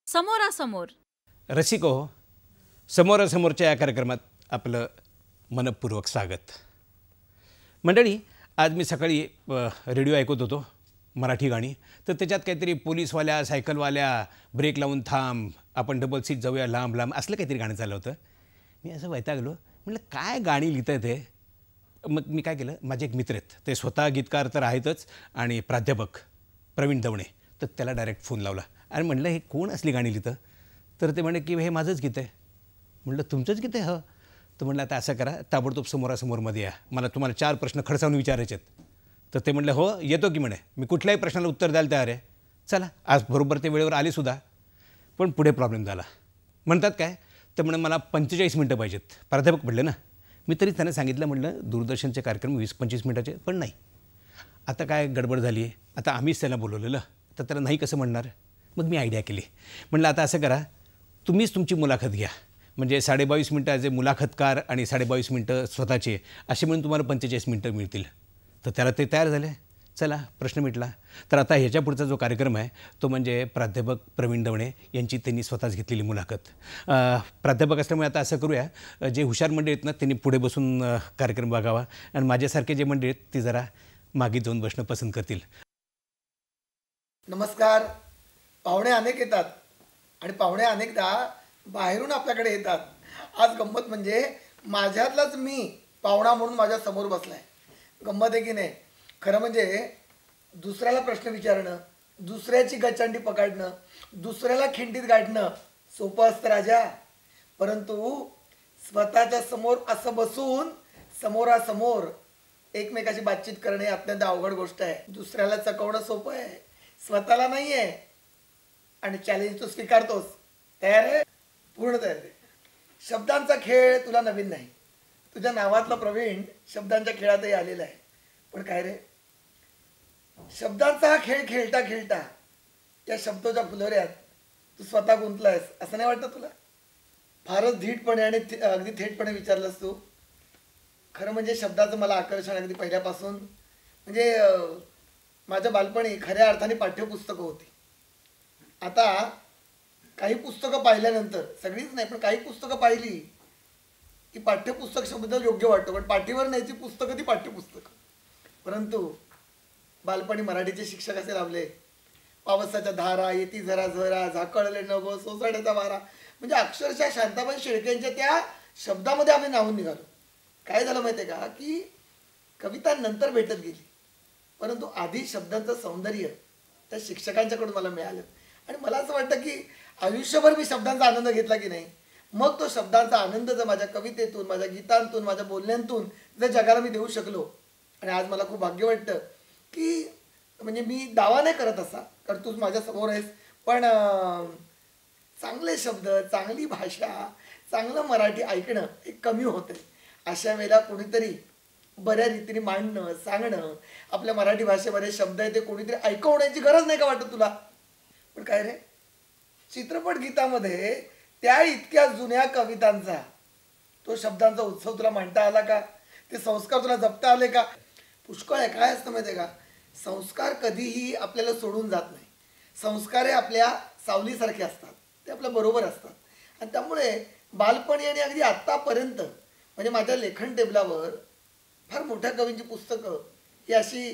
समोरासमोर रसिको, समोरासमोरच्या या कार्यक्रमात आपलं मनपूर्वक स्वागत. मंडळी, आज मी सकाळी रेडिओ ऐकत होतो, मराठी गाणी. तर त्याच्यात काहीतरी पोलीसवाल्या, सायकलवाल्या, ब्रेक लावून थांब, आपण डबल सीट जाऊया लांब लांब, असलं काहीतरी गाणं चाललं होतं. मी असं वैतागलो, म्हटलं काय गाणी लिहित आहे ते. मग मी काय केलं, माझे एक मित्र आहेत, ते स्वतः गीतकार तर आहेतच आणि प्राध्यापक प्रवीण दवणे. तर त्याला डायरेक्ट फोन लावला आणि म्हटलं हे कोण असली गाणी लिहितं. तर ते म्हणे की हे माझंच गीत आहे. म्हटलं तुमचंच गीत आहे? हो. तर म्हटलं आता असं करा, ताबडतोब समोरासमोरमध्ये या, मला तुम्हाला 4 प्रश्न खडसावून विचारायचे आहेत. तर ते म्हटलं हो येतो की म्हणे, मी कुठल्याही प्रश्नाला उत्तर द्यायला तयार आहे. चला, आज बरोबर ते वेळेवर आलेसुद्धा. पण पुढे प्रॉब्लेम झाला. म्हणतात काय, तर म्हणे मला 45 मिनटं पाहिजेत. प्राध्यापक म्हटले ना. मी तरी त्यांना सांगितलं, म्हटलं दूरदर्शनचे कार्यक्रम 20-25 मिनटाचे पण नाही. आता काय गडबड झाली आहे, आता आम्हीच त्याला बोलवलेलं, तर त्याला नाही कसं म्हणणार. मग मी आयडिया केली. म्हटलं आता असं करा, तुम्हीच तुमची मुलाखत घ्या. म्हणजे 22.5 मिनटं ॲज ए मुलाखतकार आणि 22.5 मिनटं स्वतःचे, असे म्हणून तुम्हाला 45 मिनटं मिळतील. तर त्याला ते तयार झाले. चला, प्रश्न मिटला. तर आता ह्याच्या पुढचा जो कार्यक्रम आहे तो म्हणजे प्राध्यापक प्रवीण दवणे यांची त्यांनी स्वतःच घेतलेली मुलाखत. प्राध्यापक असल्यामुळे आता असं करूया, जे हुशार मंडळी आहेत ना त्यांनी पुढे बसून कार्यक्रम बघावा आणि माझ्यासारखे जे मंडळी आहेत ती जरा मागे जाऊन बसणं पसंत करतील. नमस्कार. पाहुणे अनेक येतात आणि पाहुणे अनेकदा बाहेरून आपल्याकडे येतात. आज गंमत म्हणजे माझ्यातलाच मी पाहुणा म्हणून माझ्या समोर बसलाय. गंमत आहे की नाही? खरं म्हणजे दुसऱ्याला प्रश्न विचारणं, दुसऱ्याची गचांडी पकडणं, दुसऱ्याला खिंडीत गाडणं सोपं असतं राजा. परंतु स्वतःच्या समोर असं बसून समोरासमोर एकमेकाशी बातचीत करणे अत्यंत अवघड गोष्ट आहे. दुसऱ्याला चकवणं सोपं आहे, स्वतःला नाही आहे. आणि चॅलेंज तू स्वीकारतोस. तयार आहे? पूर्ण तयार आहे. शब्दांचा खेळ तुला नवीन नाही. तुझ्या नावातला प्रवीण शब्दांच्या खेळातही आलेला आहे. पण काय रे, शब्दांचा हा खेळ खेळता खेळता या शब्दाच्या फुलोऱ्यात तू स्वतः गुंतलायस असं नाही वाटतं तुला? फारच धीटपणे आणि अगदी थेटपणे विचारलंस तू. खरं म्हणजे शब्दाचं मला आकर्षण अगदी पहिल्यापासून, म्हणजे माझ्या बालपणी खऱ्या अर्थाने पाठ्यपुस्तकं होती. आता काही पुस्तकं पाहिल्यानंतर, सगळीच नाही पण काही पुस्तकं पाहिली की पाठ्यपुस्तक शब्द योग्य वाटतो, पण पाठीवर न्यायची पुस्तकं ती पाठ्यपुस्तकं. परंतु बालपणी मराठीचे शिक्षक असे लाभले, पावसाच्या धारा येती झरा झरा, झाकळले नभ सोसाट्याचा वारा. म्हणजे अक्षरशः शांताबाई शेळकेंच्या त्या शब्दामध्ये आम्ही नाहून निघालो. काय झालं माहिती आहे का, की कविता नंतर भेटत गेली, परंतु आधी शब्दांचं सौंदर्य त्या शिक्षकांच्याकडून मला मिळालं. आणि मला असं वाटतं की आयुष्यभर मी शब्दांचा आनंद घेतला की नाही, मग तो शब्दांचा आनंद जर माझ्या कवितेतून, माझ्या गीतांतून, माझ्या बोलण्यांतून जर जगाला मी देऊ शकलो. आणि आज मला खूप भाग्य वाटतं की, म्हणजे मी दावा नाही करत असा, कारण तूच माझ्या समोर आहेस, पण चांगले शब्द, चांगली भाषा, चांगलं मराठी ऐकणं हे कमी होतं. अशा वेळेला कोणीतरी बऱ्या रीतीने मांडणं, सांगणं, आपल्या मराठी भाषेमध्ये शब्द आहे ते कोणीतरी ऐकवण्याची गरज नाही का वाटत तुला? पण काय रे, चित्रपट गीतामध्ये त्या इतक्या जुन्या कवितांचा तो शब्दांचा उत्सव तुला मांडता आला का? ते संस्कार तुला जपता आले का? पुष्कळ आहे. काय असतं माहिती आहे का, संस्कार कधीही आपल्याला सोडून जात नाही. संस्कार हे आपल्या सावलीसारखे असतात, ते आपल्या बरोबर असतात. आणि त्यामुळे बालपणी आणि अगदी आत्तापर्यंत म्हणजे माझ्या लेखन टेबलावर फार मोठ्या कवींची पुस्तकं ही अशी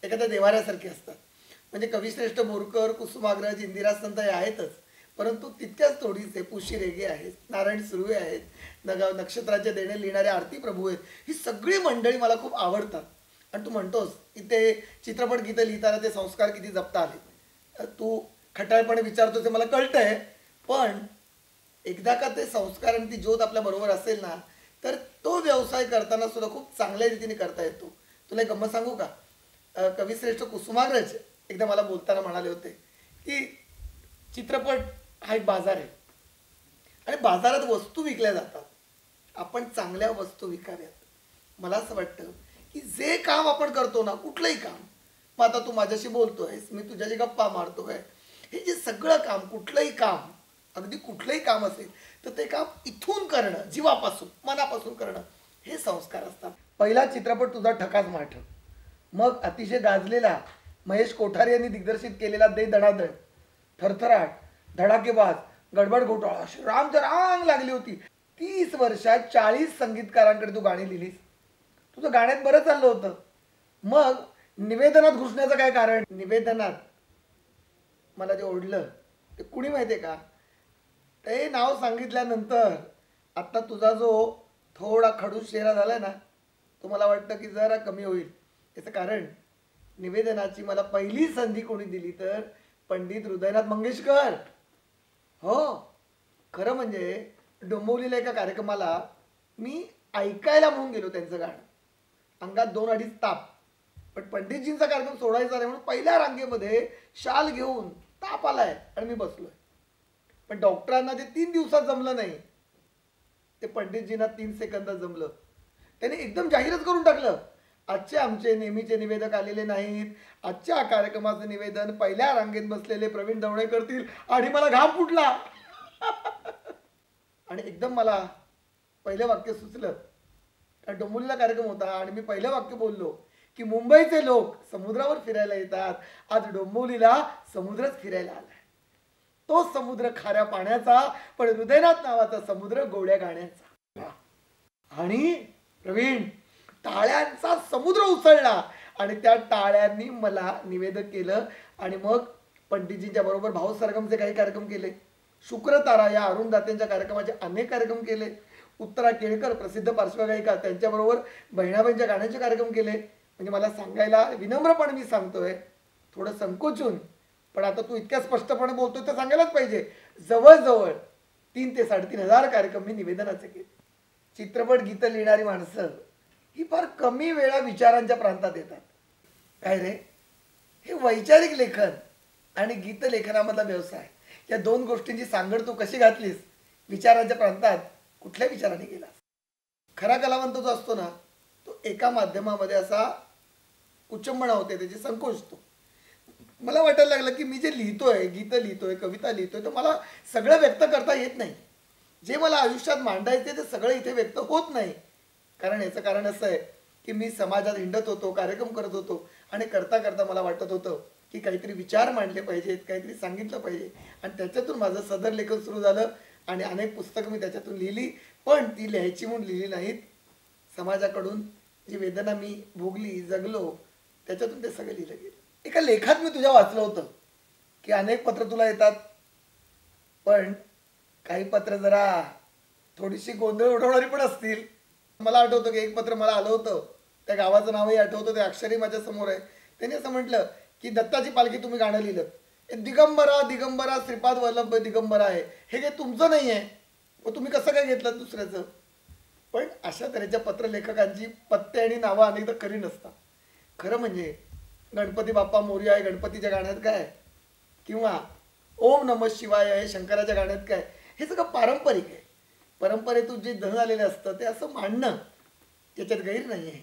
एखाद्या देवाऱ्यासारखी असतात. म्हणजे कविश्रेष्ठ बोरकर, कुसुमाग्रज, इंदिरा संत हे आहेतच, परंतु तितक्याच तोडीचे पुशी रेगे आहेत, नारायण सुर्वे आहेत, नक्षत्राचे देणे लिहिणारे आरती प्रभू आहेत. ही सगळी मंडळी मला खूप आवडतात. आणि तू म्हणतोस की ते चित्रपट गीतं लिहिताना ते संस्कार किती जपता आले, तू खटाळपणे विचारतो ते मला कळतं आहे. पण एकदा का ते संस्कार आणि ती ज्योत आपल्या बरोबर असेल ना, तर तो व्यवसाय करताना सुद्धा खूप चांगल्या रीतीने करता येतो. तुला एक गंमत सांगू का? कविश्रेष्ठ कुसुमाग्रज एकदा मला बोलताना म्हणाले होते की चित्रपट हा एक बाजार आहे आणि बाजारात वस्तू विकल्या जातात, आपण चांगल्या वस्तू विकाव्यात. मला असं वाटतं की जे काम आपण करतो ना, कुठलंही काम, मग आता तू माझ्याशी बोलतोयस, मी तुझ्याशी गप्पा मारतोय, हे जे सगळं काम, कुठलंही काम, अगदी कुठलंही काम असेल तर ते काम इथून करणं, जीवापासून, मनापासून करणं, हे संस्कार असतात. पहिला चित्रपट तुझा ठकाच माठ. मग अतिशय गाजलेला महेश कोठारे यांनी दिग्दर्शित केलेला दे दणादण, थरथराट, धडाकेबाज, गडबड घोटाळा अशी रामच्या रांग लागली होती. 30 वर्षात 40 संगीतकारांकडे तू गाणी लिहिलीस. तुझं गाण्यात बरं चाललं होतं. मग निवेदनात घुसण्याचं काय कारण? निवेदनात मला जे ओढलं ते कुणी माहितीये का? ते नाव सांगितल्यानंतर आता तुझा जो थोडा खडूस चेहरा झालाय ना, तो मला वाटतं की जरा कमी होईल. याचं कारण निवेदनाची मला पहिली संधी कोणी दिली तर पंडित हृदयनाथ मंगेशकर. हो, खरं म्हणजे डोंबिवलीला एका कार्यक्रमाला मी ऐकायला म्हणून गेलो त्यांचं गाणं. अंगात 2-2.5 ताप, पण पंडितजींचा कार्यक्रम सोडायचा नाही म्हणून पहिल्या रांगेमध्ये शाल घेऊन ताप आलाय आणि मी बसलोय. पण डॉक्टरांना ते 3 दिवसात जमलं नाही, ते पंडितजींना 3 सेकंदात जमलं. त्याने एकदम जाहीरच करून टाकलं, आजचे आमचे नेहमीचे निवेदक आलेले नाहीत, आजच्या कार्यक्रमाचं निवेदन पहिल्या रांगेत बसलेले प्रवीण दवणे करतील. आणि मला घाम फुटला. आणि एकदम मला पहिलं वाक्य सुचलं. कारण डोंबिवलीला कार्यक्रम होता आणि मी पहिलं वाक्य बोललो की मुंबईचे लोक समुद्रावर फिरायला येतात, आज डोंबिवलीला समुद्रच फिरायला आलाय. तो समुद्र खाऱ्या पाण्याचा, पण हृदयनाथ नावाचा समुद्र गोड्या गाण्याचा. आणि प्रवीण, टाळ्यांचा समुद्र उसळला आणि त्या टाळ्यांनी मला निवेदक केलं. आणि मग पंडितजींच्या बरोबर भाऊ सरगमचे काही कार्यक्रम केले, शुक्रतारा या अरुण दातेंच्या कार्यक्रमाचे अनेक कार्यक्रम केले, उत्तरा केळकर प्रसिद्ध पार्श्वगायिका त्यांच्याबरोबर बहिणाबाईंच्या गाण्याचे कार्यक्रम केले. म्हणजे मला सांगायला विनम्रपणे मी सांगतोय, थोडं संकोचून, पण आता तू इतक्या स्पष्टपणे बोलतोय तर सांगायलाच पाहिजे, जवळजवळ 3 ते 3,500 कार्यक्रम मी निवेदनाचे केले. चित्रपट गीतं लिहिणारी माणसं ही फार कमी वेळा विचारांच्या प्रांतात येतात. काय रे, हे वैचारिक लेखन आणि गीत लेखनामधला व्यवसाय, या 2 गोष्टींची सांगड तू कशी घातलीस? विचारांच्या प्रांतात कुठल्या विचाराने गेलास? खरा कलावंत जो असतो ना, तो एका माध्यमामध्ये असा उच्चंबणा होते, त्याची संकोचतो. मला वाटायला लागलं की मी जे लिहितोय, गीतं लिहितोय, कविता लिहितोय, तर मला सगळं व्यक्त करता येत नाही. जे मला आयुष्यात मांडायचे ते सगळं इथे व्यक्त होत नाही. कारण याचं कारण असं आहे की मी समाजात हिंडत होतो, कार्यक्रम करत होतो आणि करता करता मला वाटत होतं की काहीतरी विचार मांडले पाहिजेत, काहीतरी सांगितलं पाहिजे. आणि त्याच्यातून माझं सदर लेखन सुरू झालं आणि अनेक पुस्तकं मी त्याच्यातून लिहिली. पण ती लिहायची म्हणून लिहिली नाहीत. समाजाकडून जी वेदना मी भोगली, जगलो, त्याच्यातून ते सगळं लिहिलं गेलं. एका लेखात मी तुझ्या वाचलं होतं की अनेक पत्र तुला येतात, पण काही पत्र जरा थोडीशी गोंधळ उडवणारी पण असतील. मला आठवतं की एक पत्र मला आलं होतं, त्या गावाचं नावही आठवतं, ते अक्षरही माझ्या समोर आहे. त्यांनी असं म्हटलं की दत्ताची पालखी तुम्ही गाणं लिहिलं, दिगंबरा दिगंबरा श्रीपाद वल्लभ दिगंबरा आहे, हे काही तुमचं नाही आहे, मग तुम्ही कसं काय घेतलं दुसऱ्याचं? पण अशा तऱ्हेच्या पत्रलेखकांची पत्ते आणि नावं अनेकदा खरी नसतात. खरं म्हणजे गणपती बाप्पा मोरया आहे गणपतीच्या गाण्यात काय, किंवा ओम नमः शिवाय आहे शंकराच्या गाण्यात काय, हे सगळं पारंपरिक आहे. परंपरेतून जे धन आलेलं असतं ते असं मांडणं याच्यात गैर नाही आहे.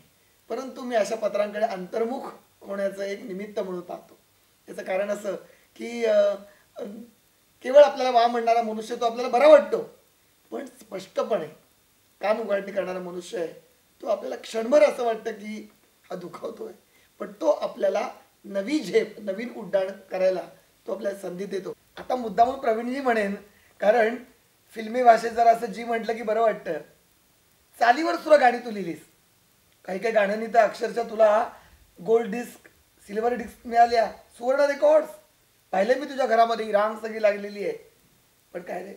परंतु मी अशा पत्रांकडे अंतर्मुख होण्याचं एक निमित्त म्हणून पाहतो. याचं कारण असं की केवळ आपल्याला वा म्हणणारा मनुष्य तो आपल्याला बरा वाटतो, पण स्पष्टपणे कान उघडणी करणारा मनुष्य आहे तो आपल्याला क्षणभर असं वाटतं की हा दुखावतोय, पण तो आपल्याला नवी झेप, नवीन उड्डाण करायला तो आपल्याला संधी देतो. आता मुद्दामून प्रवीणजी म्हणेन, कारण फिल्मी भाषेत जरा असं जी म्हटलं की बरं वाटतं. चालीवर सुद्धा गाणी तू लिहिलीस. काही काही गाण्यांनी तर अक्षरशः तुला गोल्ड डिस्क, सिल्वर डिस्क मिळाल्या, सुवर्ण रेकॉर्ड्स पाहिले मी तुझ्या घरामध्ये, रांग सगळी लागलेली आहे. पण काय रे,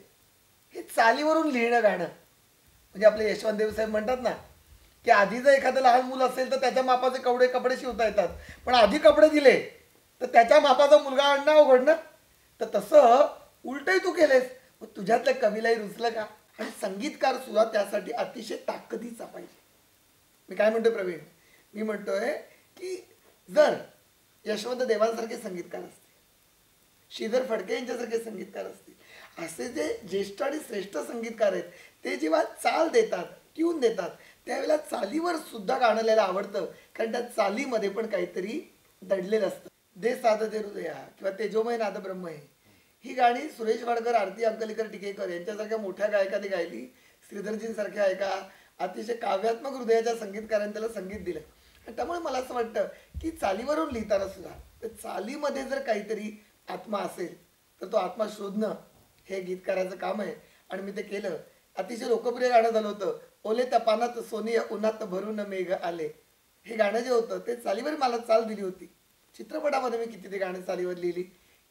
हे चालीवरून लिहिणं गाणं म्हणजे आपले यशवंत देवसाहेब म्हणतात ना की आधी जर एखादं लहान मुलं असेल तर त्याच्या मापाचे कपडे शिवता येतात, पण आधी कपडे दिले तर त्याच्या मापाचा मुलगा आणणं अवघड ना. तर तसं उलटही तू केलेस. मग तुझ्यातल्या कवीलाही रुचलं का? आणि संगीतकार सुद्धा त्यासाठी अतिशय ताकदीचा पाहिजे. मी काय म्हणतोय प्रवीण, मी म्हणतोय की जर यशवंत देवांसारखे संगीतकार असतील, श्रीधर फडके यांच्यासारखे संगीतकार असतील, असे जे ज्येष्ठ आणि श्रेष्ठ संगीतकार आहेत, ते जेव्हा चाल देतात, ट्यून देतात, त्यावेळेला चालीवर सुद्धा गाणं लिहायला आवडतं. कारण त्या चालीमध्ये पण काहीतरी दडलेलं असतं. दे साध दे हृदया किंवा तेजोमय नाद ब्रह्म आहे, ही गाणी सुरेश वाडकर, आरती अंकलेकर टिकेकर यांच्यासारख्या मोठ्या गायकांनी गायली. श्रीधरजींसारख्या एका अतिशय काव्यात्मक हृदयाच्या संगीतकारांनी त्याला संगीत दिलं. आणि त्यामुळे मला असं वाटतं की चालीवरून लिहिताना सुद्धा तर चालीमध्ये जर काहीतरी आत्मा असेल तर तो आत्मा शोधणं हे गीतकाराचं काम आहे. आणि मी ते केलं. अतिशय लोकप्रिय गाणं झालं होतं, ओले त्या पानात सोनी उन्हात भरून मेघ आले. हे गाणं जे होतं ते चालीवर मला चाल दिली होती. चित्रपटामध्ये मी किती ते गाणी चालीवर लिहिली,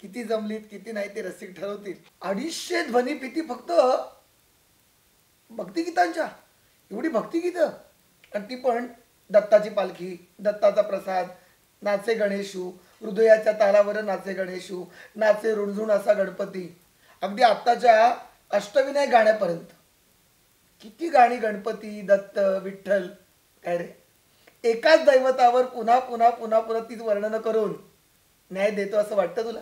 किती जमलीत किती नाही ते रसिक ठरवतील. 250 ध्वनिफिती फक्त भक्तिगीतांच्या, एवढी भक्तिगीतं. आणि ती पण दत्ताची पालखी, दत्ताचा प्रसाद, नाचे गणेशू, हृदयाच्या तालावर नाचे गणेशू, नाचे रुणझुण असा गणपती, अगदी आत्ताच्या अष्टविनायक गाण्यापर्यंत किती गाणी गणपती, दत्त, विठ्ठल. काय रे, एकाच दैवतावर पुन्हा पुन्हा पुन्हा पुन्हा तीच वर्णन करून न्याय देतो असं वाटतं तुला?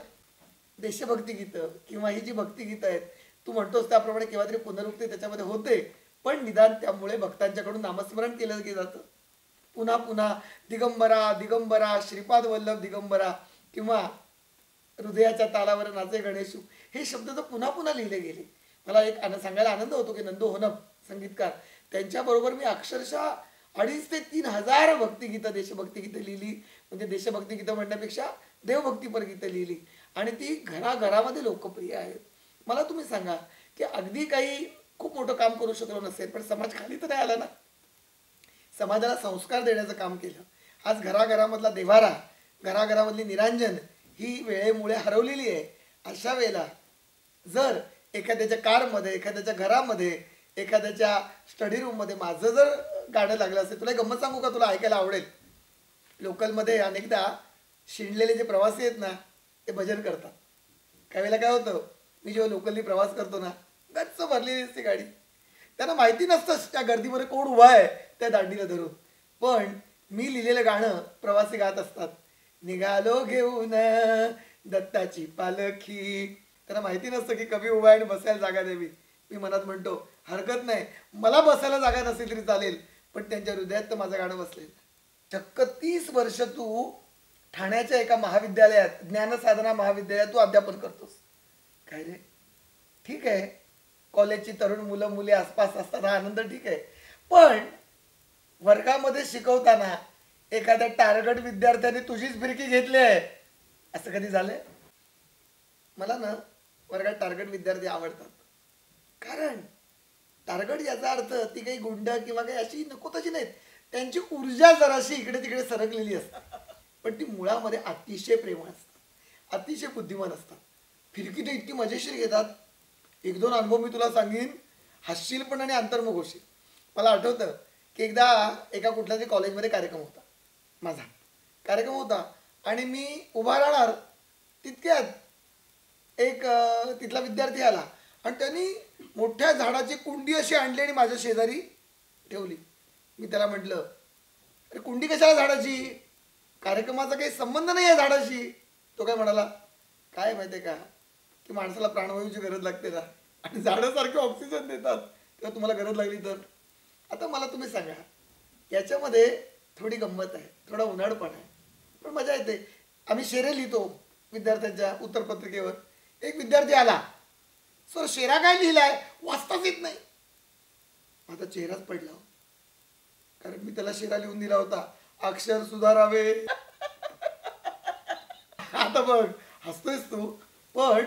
देशभक्ती गीतं किंवा ही जी भक्तिगीतं आहेत तू म्हणतोस त्याप्रमाणे केव्हा तरी पुनरुक्ती त्याच्यामध्ये होते, पण निदान त्यामुळे भक्तांच्याकडून नामस्मरण केलं जातं. पुन्हा पुन्हा दिगंबरा दिगंबरा, श्रीपाद वल्लभ दिगंबरा किंवा हृदयाच्या तालावर नाचे गणेशू, हे शब्द तर पुन्हा पुन्हा लिहिले गेले. मला एक सांगायला आनंद होतो की नंदू होनप संगीतकार, त्यांच्याबरोबर मी अक्षरशः 2,500 ते 3,000 भक्तिगीतं, देशभक्ती गीतं लिहिली. म्हणजे देशभक्ती गीतं म्हणण्यापेक्षा देवभक्तीपर गीतं लिहिली आणि ती घराघरामध्ये लोकप्रिय आहेत. मला तुम्ही सांगा की अगदी काही खूप मोठं काम करू शकलो नसेल, पण समाज खाली तर नाही आला ना. समाजाला संस्कार देण्याचं काम केलं. आज घराघरामधला देवारा, घराघरामधली निरांजन ही वेळेमुळे हरवलेली आहे. अशा वेळेला जर एखाद्याच्या कारमध्ये, एखाद्याच्या घरामध्ये, एखाद्याच्या स्टडी रूममध्ये माझं जर गाणं लागलं असेल, तुला गंमत सांगू का, तुला ऐकायला आवडेल. लोकलमध्ये अनेकदा शिणलेले जे प्रवासी आहेत ना ते भजन करतात. काही वेळेला काय होतं, मी जेव्हा लोकलनी प्रवास करतो ना, गच्च भरलेली असते गाडी, त्यांना माहिती नसतं त्या गर्दीमध्ये कोण उभा आहे त्या दांडीला धरून, पण मी लिहिलेलं गाणं प्रवासी गात असतात. निघालो घेऊन दत्ताची पालखी. त्यांना माहिती नसतं की कवी उभा आहे आणि बसायला जागा द्यावी. मी मनात म्हणतो हरकत नाही, मला बसायला जागा नसेल तरी चालेल, पण त्यांच्या हृदयात तर माझं गाणं बसलेलं. चक्क 30 वर्ष तू ठाण्याच्या एका महाविद्यालयात, ज्ञानसाधना महाविद्यालयात तू अध्यापन करतोस. काय रे, ठीक आहे, कॉलेजची तरुण मुलं मुली आसपास असतात, हा आनंद ठीक आहे, पण वर्गामध्ये शिकवताना एखाद्या टार्गेट विद्यार्थ्याने तुझीच फिरकी घेतली आहे असं कधी झालंय? मला ना वर्गात टार्गेट विद्यार्थी आवडतात. कारण टार्गेट याचा अर्थ ती काही गुंड किंवा काही अशी नको तशी नाहीत, त्यांची ऊर्जा जराशी इकडे तिकडे सरकलेली असते, पण ती मुळामध्ये अतिशय प्रेमळ असतात, अतिशय बुद्धिमान असतात. फिरकी तर इतकी मजेशीर घेतात. 1-2 अनुभव मी तुला सांगेन, हसशील पण आणि अंतर्मुख होशील. मला आठवतं की एकदा एका कुठल्या तरी कॉलेजमध्ये कार्यक्रम होता, माझा कार्यक्रम होता आणि मी उभा राहणार तितक्यात एक तिथला विद्यार्थी आला आणि त्यांनी मोठ्या झाडाची कुंडी अशी आणली आणि माझ्या शेजारी ठेवली. मी त्याला म्हटलं, अरे कुंडी कशाला झाडाची, कार्यक्रमाचा काही संबंध नाही आहे झाडाशी. तो काय म्हणाला, काय माहिती आहे का की माणसाला प्राणवायूची गरज लागते ना, आणि झाडासारखे ऑक्सिजन देतात, तेव्हा तुम्हाला गरज लागली तर. आता मला तुम्ही सांगा, याच्यामध्ये थोडी गंमत आहे, थोडा उन्हाळपणा आहे, पण मजा येते. आम्ही शेरे लिहितो विद्यार्थ्यांच्या उत्तरपत्रिकेवर. एक विद्यार्थी आला, सर शेरा काय लिहिलाय, वाचताच येत नाही. माझा चेहराच पडला, कारण मी त्याला शेरा लिहून दिला होता, अक्षर सुधारावे. आता बघ हसतोयस तू, पण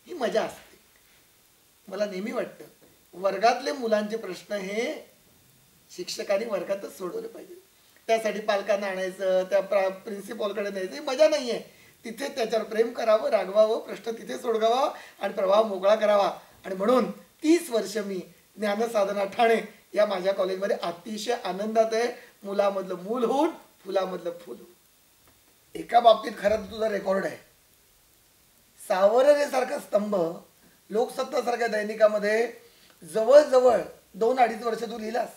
ही मजा असते. मला नेहमी वाटतं वर्गातले मुलांचे प्रश्न हे शिक्षकांनी वर्गातच सोडवले पाहिजे. त्यासाठी पालकांना आणायचं, त्या प्रिन्सिपॉलकडे न्यायचं, ही मजा नाही आहे. तिथे त्याच्यावर प्रेम करावं, रागवावं, प्रश्न तिथे सोडवावा आणि प्रवाह मोकळा करावा. आणि म्हणून 30 वर्ष मी ज्ञानसाधना ठाणे या माझ्या कॉलेजमध्ये अतिशय आनंदात आहे. मुलामधलं मूल होऊन फुलामधलं फुल होऊन. एका बाबतीत खरं तर तुझा रेकॉर्ड आहे. सावररेसारखा स्तंभ लोकसत्तासारख्या दैनिकामध्ये जवळजवळ 2-2.5 वर्ष तू लिहिलास.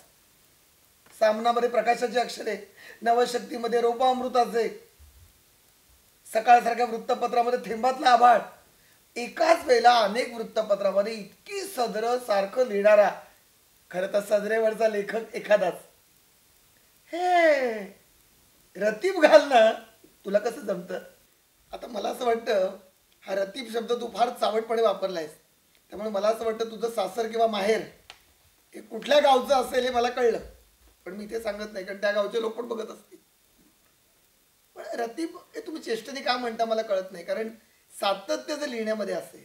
सामनामध्ये प्रकाशाचे अक्षरे, नवशक्तीमध्ये रोपामृताचे, सकाळसारख्या वृत्तपत्रामध्ये थेंबातला आभाळ. एकाच वेळेला अनेक वृत्तपत्रामध्ये इतकी सदर सारखं लिहिणारा, खरं तर सदरेवरचा लेखक एखादाच. हे रतीब घालणं तुला कसं जमतं? आता मला असं वाटतं हा रतीब शब्द तू फार चावटपणे वापरलायस, त्यामुळे मला असं वाटतं तुझं सासर किंवा माहेर हे कुठल्या गावचं असेल हे मला कळलं, पण मी ते सांगत नाही, कारण त्या गावचे लोक पण बघत असतील. रतीब हे तुम्ही चेष्टेने का म्हणता मला कळत नाही, कारण सातत्य जर लिहिण्यामध्ये असेल,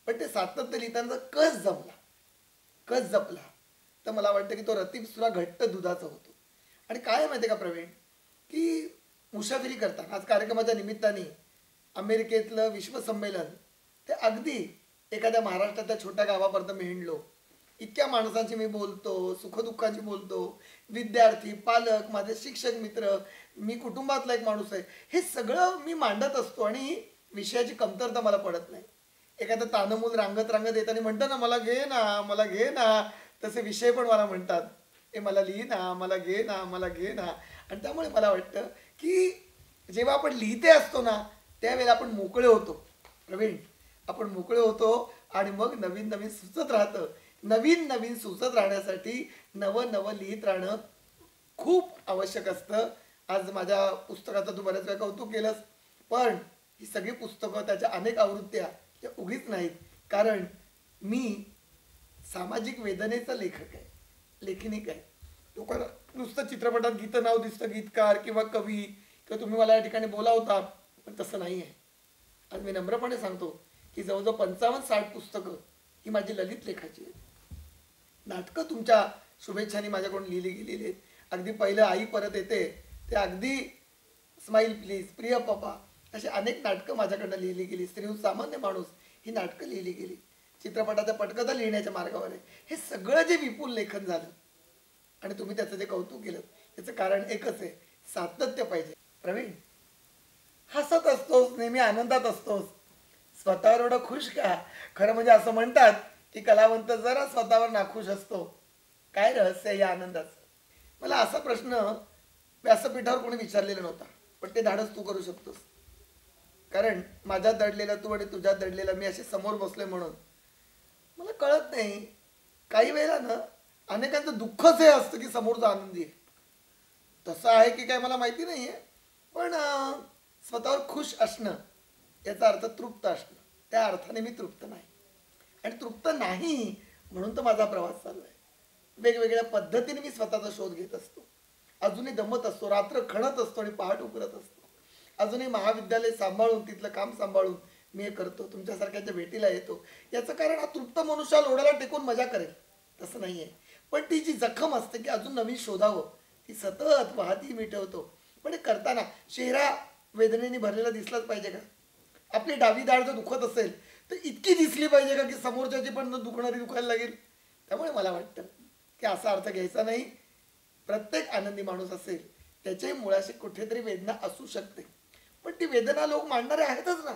पण ते सातत्य लिहिताना जर कस जपला तर मला वाटतं की तो रतीब सुद्धा घट्ट दुधाचा होतो. आणि काय आहे माहिती आहे का प्रवीण, की मुसाफिरी करताना आज कार्यक्रमाच्या निमित्ताने अमेरिकेतलं विश्वसंमेलन ते अगदी एखाद्या महाराष्ट्रातल्या छोट्या गावापर्यंत मी हिंडलो. इतक्या माणसांची मी बोलतो, सुखदुःखाची बोलतो, विद्यार्थी, पालक, माझे शिक्षक मित्र, मी कुटुंबातला एक माणूस आहे, हे सगळं मी मांडत असतो आणि विषयाची कमतरता मला पडत नाही. एखादं तानमूल रांगत येताना म्हणतं ना, मला घे ना, तसे विषय पण मला म्हणतात, हे मला लिही ना, मला घे ना. आणि त्यामुळे मला वाटतं की जेव्हा आपण लिहिते असतो ना, त्यावेळेला आपण मोकळे होतो प्रवीण, आपण मोकळे होतो आणि मग नवीन सुचत राहतं. नवीन सुचत राहण्यासाठी नवं लिहित राहणं खूप आवश्यक असतं. आज माझ्या पुस्तकाचं तू बऱ्याच वेळा कौतुक केलंस, पण ही सगळी पुस्तकं, त्याच्या अनेक आवृत्त्या त्या उगीच नाहीत, कारण मी सामाजिक वेदनेचा लेखक आहे, लेखनिक आहे. लोकांना नुसतं चित्रपटात गीतं नाव दिसतं, गीतकार किंवा कवी, किंवा तुम्ही मला या ठिकाणी बोलावता, पण तसं नाही आहे. आज मी नम्रपणे सांगतो की जवळजवळ 55-60 पुस्तकं ही माझी ललित लेखाची आहेत. नाटकं तुमच्या शुभेच्छांनी माझ्याकडून लिहिली गेलेली आहेत. अगदी पहिलं आई परत येते, ते अगदी स्माईल प्लीज, प्रिय पप्पा, अशी अनेक नाटकं माझ्याकडनं लिहिली गेली. स्त्रीहून सामान्य माणूस ही नाटकं लिहिली गेली. चित्रपटाच्या पटकथा लिहिण्याच्या मार्गावर आहे. हे सगळं जे विपुल लेखन झालं आणि तुम्ही त्याचं जे कौतुक केलं, याचं कारण एकच आहे, सातत्य पाहिजे. प्रवीण, हसत असतोस, नेहमी आनंदात असतोस, स्वतःवर एवढं खुश का? खरं म्हणजे असं म्हणतात की कलावंत जरा स्वतःवर नाखुश असतो. काय रहस्य आहे या आनंदाचं? मला असा प्रश्न व्यासपीठावर कोणी विचारलेला नव्हता, पण ते धाडस तू करू शकतोस, कारण माझ्यात दडलेला तू आणि तुझ्यात दडलेला मी असे समोर बसले. म्हणून मला कळत नाही, काही वेळेला ना अनेकांचं दुःखच हे असतं की समोरचा आनंदी आहे. तसं आहे की काय मला माहिती नाही आहे, पण स्वतःवर खुश असणं याचा अर्थ तृप्त असणं, त्या अर्थाने मी तृप्त नाही. आणि तृप्त नाही म्हणून तर माझा प्रवास चालू आहे. वेगवेगळ्या पद्धतीने मी स्वतःचा शोध घेत असतो, अजूनही दमत असतो, रात्र खणत असतो आणि पहाट उकरत असतो. अजूनही महाविद्यालय सांभाळून, तिथलं काम सांभाळून मी हे करतो, तुमच्यासारख्याच्या भेटीला येतो. याचं कारण हा तृप्त मनुष्य लोढाला टेकून मजा करेल तसं नाही आहे, पण ती जी जखम असते की अजून नवीन शोधावं, ती सतत वाहती मी ठेवतो. पण हे करताना चेहरा वेदनेने भरलेला दिसलाच पाहिजे का? आपली डावी दाढ जर दुखत असेल तर इतकी दिसली पाहिजे का की समोरच्याची पण दुखणारी दुखायला लागेल? त्यामुळे मला वाटतं की असा अर्थ घ्यायचा नाही. प्रत्येक आनंदी माणूस असेल त्याच्याही मुळाशी कुठेतरी वेदना असू शकते, पण ती वेदना लोक मांडणारे आहेतच ना.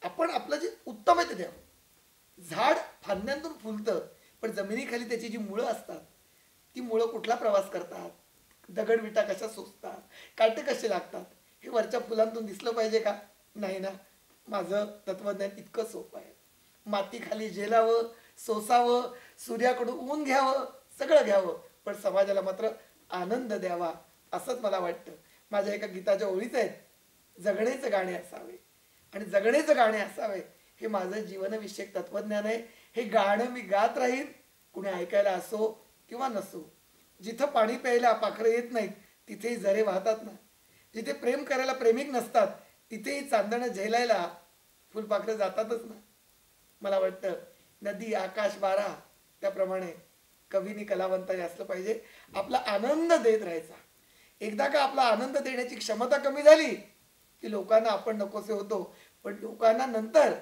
आपण आपलं जे उत्तम आहे ते द्यावं. झाड फांद्यांतून फुलतं, पण जमिनीखाली त्याची जी मुळं असतात, ती मुळं कुठला प्रवास करतात, दगडविटा कशा सोसतात, काटे कसे लागतात, हे वरच्या फुलांतून दिसलं पाहिजे का? नाही ना. माझं तत्वज्ञान इतकं सोपं आहे. मातीखाली झेलावं, सोसावं, सूर्याकडून ऊन घ्यावं, सगळं घ्यावं, पण समाजाला मात्र आनंद द्यावा, असंच मला वाटतं. माझ्या एका गीताच्या ओळीच आहेत, जगण्याचं गाणे असावे. आणि जगण्याचं गाणे असावे हे माझं जीवनविषयक तत्वज्ञान आहे. हे गाणं मी गात राहीन, कुणी ऐकायला असो किंवा नसो. जिथं पाणी प्यायला पाखरं येत नाहीत तिथेही झरे वाहतात ना. जिथे प्रेम करायला प्रेमिक नसतात तिथेही चांदणं झेलायला फुलपाखरं जातातच ना. मला वाटतं नदी, आकाश, वारा त्याप्रमाणे कवीनी, कलावंताने असलं पाहिजे, आपला आनंद देत राहायचा. एकदा का आपला आनंद देण्याची क्षमता कमी झाली की लोकांना आपण नकोसे होतो, पण लोकांना नंतर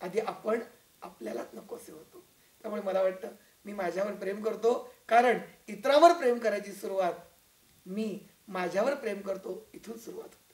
आधी आपण आपल्यालाच नकोसे होतो. त्यामुळे मला वाटतं मी माझ्यावर प्रेम करतो, कारण इतरांवर प्रेम करायची सुरुवात मी माझ्यावर प्रेम करतो इथून सुरुवात होते.